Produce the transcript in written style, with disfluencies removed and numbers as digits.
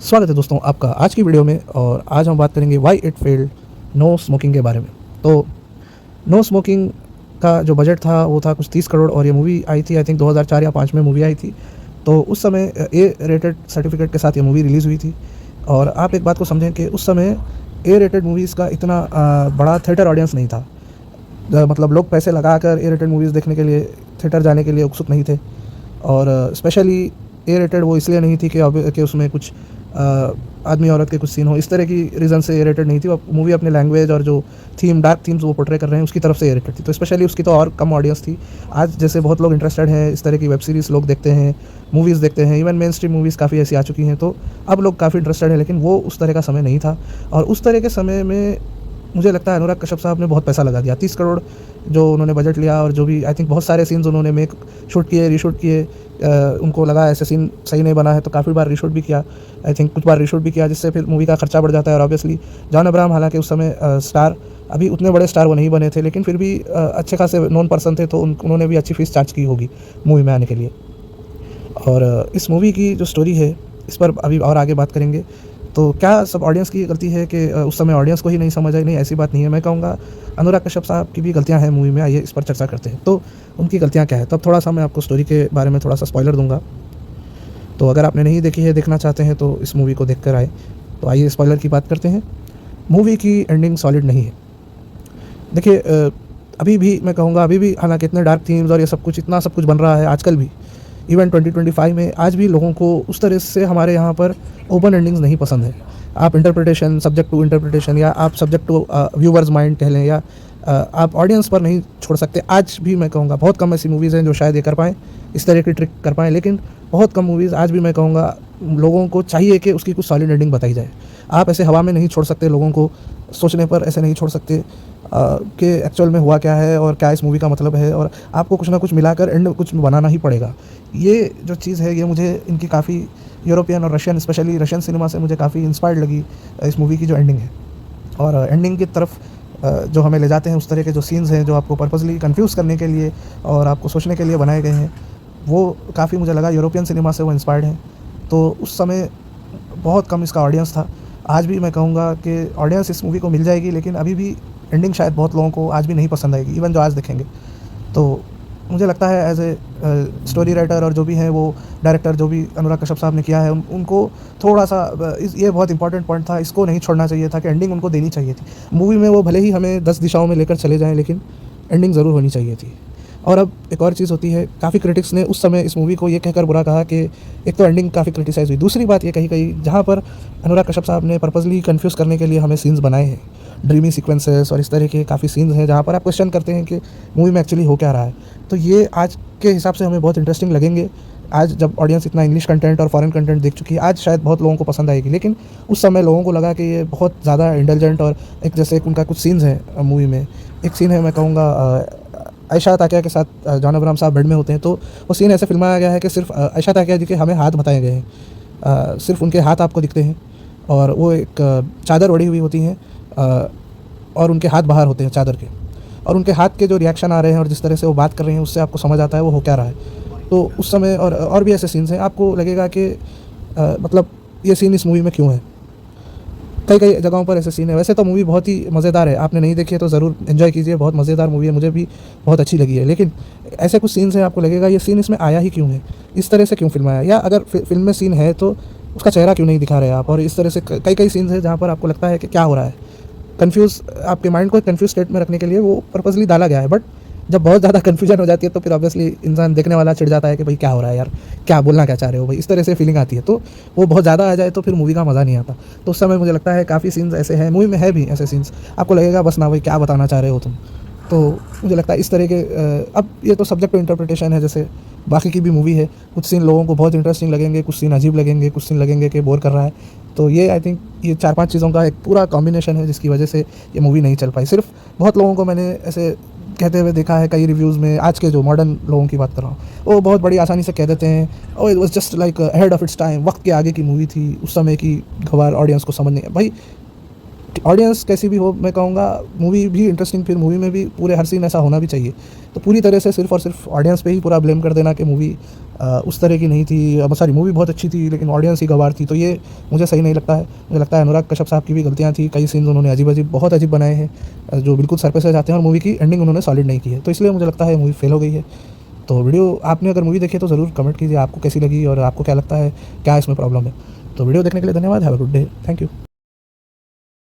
स्वागत है दोस्तों आपका आज की वीडियो में। और आज हम बात करेंगे why it failed, no smoking के बारे में। तो नो स्मोकिंग का जो बजट था वो था कुछ 30 करोड़ और ये मूवी आई थी आई थिंक 2004 या 5 में मूवी आई थी। तो उस समय ए रेटेड सर्टिफिकेट के साथ ये मूवी रिलीज़ हुई थी। और आप एक बात को समझें कि उस समय ए रेटेड मूवीज़ का इतना बड़ा थिएटर ऑडियंस नहीं था। मतलब लोग पैसे लगाकर ए रेटेड मूवीज़ देखने के लिए थिएटर जाने के लिए उत्सुक नहीं थे। और स्पेशली ए रेटेड वो इसलिए नहीं थी कि उसमें कुछ आदमी औरत के कुछ सीन हो, इस तरह की रीज़न से ए रेटेड नहीं थी। वो मूवी अपने लैंग्वेज और जो डार्क थीम्स वो पोर्ट्रे कर रहे हैं उसकी तरफ से ए रेटेड थी। तो स्पेशली उसकी तो और कम ऑडियंस थी। आज जैसे बहुत लोग इंटरेस्टेड हैं इस तरह की वेब सीरीज़ लोग देखते हैं, मूवीज़ देखते हैं, इवन मेन स्ट्रीम मूवीज़ काफ़ी ऐसी आ चुकी हैं। तो अब लोग काफ़ी इंटरेस्टेड हैं, लेकिन वो उस तरह का समय नहीं था। और उस तरह के समय में मुझे लगता है अनुराग कश्यप साहब ने बहुत पैसा लगा दिया। 30 करोड़ जो उन्होंने बजट लिया और जो भी आई थिंक बहुत सारे सीन्स उन्होंने शूट किए, रीशूट किए। उनको लगा ऐसे सीन सही नहीं बना है तो काफ़ी बार रीशूट भी किया। आई थिंक कुछ बार रीशूट भी किया, जिससे फिर मूवी का खर्चा बढ़ जाता है। और ऑब्वियसली जॉन अब्राहम हालांकि उस समय स्टार, अभी उतने बड़े स्टार वो नहीं बने थे, लेकिन फिर भी अच्छे खासे नॉन पर्सन थे, तो उन्होंने भी अच्छी फीस चार्ज की होगी मूवी में आने के लिए। और इस मूवी की जो स्टोरी है इस पर अभी और आगे बात करेंगे। तो क्या सब ऑडियंस की गलती है कि उस समय ऑडियंस को ही नहीं समझ आई? नहीं, ऐसी बात नहीं है। मैं कहूँगा अनुराग कश्यप साहब की भी गलतियाँ हैं मूवी में। आइए इस पर चर्चा करते हैं। तो उनकी गलतियाँ क्या है? तब थोड़ा सा मैं आपको स्टोरी के बारे में थोड़ा सा स्पॉइलर दूंगा। तो अगर आपने नहीं देखी है, देखना चाहते हैं तो इस मूवी को देख कर आए। तो आइए स्पॉइलर की बात करते हैं। मूवी की एंडिंग सॉलिड नहीं है। देखिए, अभी भी मैं कहूँगा, अभी भी हालांकि इतने डार्क थीम्स और ये सब कुछ, इतना सब कुछ बन रहा है आजकल भी, इवन 2025 में आज भी लोगों को उस तरह से हमारे यहाँ पर ओपन एंडिंग्स नहीं पसंद है। आप इंटरप्रिटेशन, सब्जेक्ट टू इंटरप्रिटेशन, या आप सब्जेक्ट टू व्यूवर्स माइंड कह लें, या आप ऑडियंस पर नहीं छोड़ सकते। आज भी मैं कहूँगा बहुत कम ऐसी मूवीज़ हैं जो शायद ये कर पाएँ, इस तरह की ट्रिक कर पाएँ, लेकिन बहुत कम मूवीज़ आज भी मैं कहूँगा लोगों को चाहिए कि उसकी कुछ सॉलिड एंडिंग बताई जाए। आप ऐसे हवा में नहीं छोड़ सकते लोगों को, सोचने पर ऐसे नहीं छोड़ सकते कि एक्चुअल में हुआ क्या है और क्या इस मूवी का मतलब है। और आपको कुछ ना कुछ मिलाकर एंड कुछ बनाना ही पड़ेगा। ये जो चीज़ है ये मुझे इनकी काफ़ी यूरोपियन और रशियन, स्पेशली रशियन सिनेमा से मुझे काफ़ी इंस्पायर्ड लगी इस मूवी की जो एंडिंग है। और एंडिंग की तरफ जो हमें ले जाते हैं, उस तरह के जो सीन्स हैं जो आपको पर्पसली कंफ्यूज करने के लिए और आपको सोचने के लिए बनाए गए हैं, वो काफ़ी मुझे लगा यूरोपियन सिनेमा से वो इंस्पायर्ड हैं। तो उस समय बहुत कम इसका ऑडियंस था। आज भी मैं कहूँगा कि ऑडियंस इस मूवी को मिल जाएगी, लेकिन अभी भी एंडिंग शायद बहुत लोगों को आज भी नहीं पसंद आएगी, इवन जो आज देखेंगे। तो मुझे लगता है एज ए स्टोरी राइटर और जो भी हैं वो डायरेक्टर, जो भी अनुराग कश्यप साहब ने किया है, उनको थोड़ा सा ये बहुत इंपॉर्टेंट पॉइंट था, इसको नहीं छोड़ना चाहिए था कि एंडिंग उनको देनी चाहिए थी मूवी में। वो भले ही हमें 10 दिशाओं में लेकर चले जाएं, लेकिन एंडिंग ज़रूर होनी चाहिए थी। और अब एक और चीज़ होती है, काफ़ी क्रिटिक्स ने उस समय इस मूवी को ये कहकर बुरा कहा कि एक तो एंडिंग काफ़ी क्रिटिसाइज़ हुई, दूसरी बात ये कही जहाँ पर अनुराग कश्यप साहब ने पर्पसली कन्फ्यूज़ करने के लिए हमें सीन्स बनाए हैं, ड्रीमी सीक्वेंसेस और इस तरह के काफ़ी सीन्स हैं जहाँ पर आप क्वेश्चन करते हैं कि मूवी में एक्चुअली हो क्या रहा है। तो ये आज के हिसाब से हमें बहुत इंटरेस्टिंग लगेंगे। आज जब ऑडियंस इतना इंग्लिश कंटेंट और फॉरेन कंटेंट देख चुकी है, आज शायद बहुत लोगों को पसंद आएगी, लेकिन उस समय लोगों को लगा कि ये बहुत ज़्यादा इंटेलिजेंट। और एक जैसे उनका कुछ सीन्स हैं मूवी में, एक सीन है मैं कहूँगा आयशा ताकिया के साथ जॉन अब्राहम साहब बेड में होते हैं। तो वो सीन ऐसे फिल्माया गया है कि सिर्फ आयशा ताकिया जी के हमें हाथ बताए गए हैं, सिर्फ उनके हाथ आपको दिखते हैं और वो एक चादर ओढ़ी हुई होती हैं और उनके हाथ बाहर होते हैं चादर के, और उनके हाथ के जो रिएक्शन आ रहे हैं और जिस तरह से वो बात कर रहे हैं उससे आपको समझ आता है वो हो क्या रहा है। तो उस समय और भी ऐसे सीन्स हैं, आपको लगेगा कि मतलब ये सीन इस मूवी में क्यों है। कई कई जगहों पर ऐसे सीन है। वैसे तो मूवी बहुत ही मज़ेदार है, आपने नहीं देखी है तो ज़रूर एंजॉय कीजिए, बहुत मज़ेदार मूवी है, मुझे भी बहुत अच्छी लगी है। लेकिन ऐसे कुछ सीन्स हैं आपको लगेगा ये सीन इसमें आया ही क्यों है, इस तरह से क्यों फिल्माया, या अगर फिल्म में सीन है तो उसका चेहरा क्यों नहीं दिखा रहे आप। और इस तरह से कई कई सीन्स हैं जहाँ पर आपको लगता है कि क्या हो रहा है। कन्फ्यूज़, आपके माइंड को कन्फ्यूज स्टेट में रखने के लिए वो पर्पसली डाला गया है। बट जब बहुत ज़्यादा कन्फ्यूजन हो जाती है तो फिर ऑब्वियसली इंसान देखने वाला चिढ़ जाता है कि भाई क्या हो रहा है यार, क्या बोलना क्या चाह रहे हो भाई, इस तरह से फीलिंग आती है। तो वो बहुत ज़्यादा आ जाए तो फिर मूवी का मज़ा नहीं आता। तो उस समय मुझे लगता है काफ़ी सीन्स ऐसे हैं, मूवी में है भी ऐसे सीन्स, आपको लगेगा बस ना भाई क्या बताना चाह रहे हो तुम। तो मुझे लगता है इस तरह के अब ये तो सब्जेक्ट टू इंटरप्रिटेशन है, जैसे बाकी की भी मूवी है। कुछ सीन लोगों को बहुत इंटरेस्टिंग लगेंगे, कुछ सीन अजीब लगेंगे, कुछ सीन लगेंगे कि बोर कर रहा है। तो ये आई थिंक ये 4-5 चीज़ों का एक पूरा कॉम्बिनेशन है जिसकी वजह से ये मूवी नहीं चल पाई। सिर्फ बहुत लोगों को मैंने ऐसे कहते हुए देखा है कई रिव्यूज़ में, आज के जो मॉडर्न लोगों की बात कर रहा हूँ, वो बहुत बड़ी आसानी से कह देते हैं oh it was just like ahead of its time, वक्त के आगे की मूवी थी, उस समय की गवार ऑडियंस को समझ नहीं। भाई ऑडियंस कैसी भी हो, मैं कहूँगा मूवी भी इंटरेस्टिंग, फिर मूवी में भी पूरे हर सीन ऐसा होना भी चाहिए। तो पूरी तरह से सिर्फ़ और सिर्फ ऑडियंस पे ही पूरा ब्लेम कर देना कि मूवी उस तरह की नहीं थी, सॉरी मूवी बहुत अच्छी थी लेकिन ऑडियंस ही गँवार थी, तो ये मुझे सही नहीं लगता है। मुझे लगता है अनुराग कश्यप साहब की भी गलतियाँ थी, कई सीन्स उन्होंने अजीब-अजीब बहुत अजीब बनाए हैं, जो बिल्कुल सर पे से जाते हैं, और मूवी की एंडिंग उन्होंने सॉलिड नहीं की है। तो इसलिए मुझे लगता है मूवी फेल हो गई है। तो वीडियो आपने अगर मूवी देखी है तो ज़रूर कमेंट कीजिए आपको कैसी लगी और आपको क्या लगता है, क्या इसमें प्रॉब्लम है। तो वीडियो देखने के लिए धन्यवाद। Have a good day. Thank you.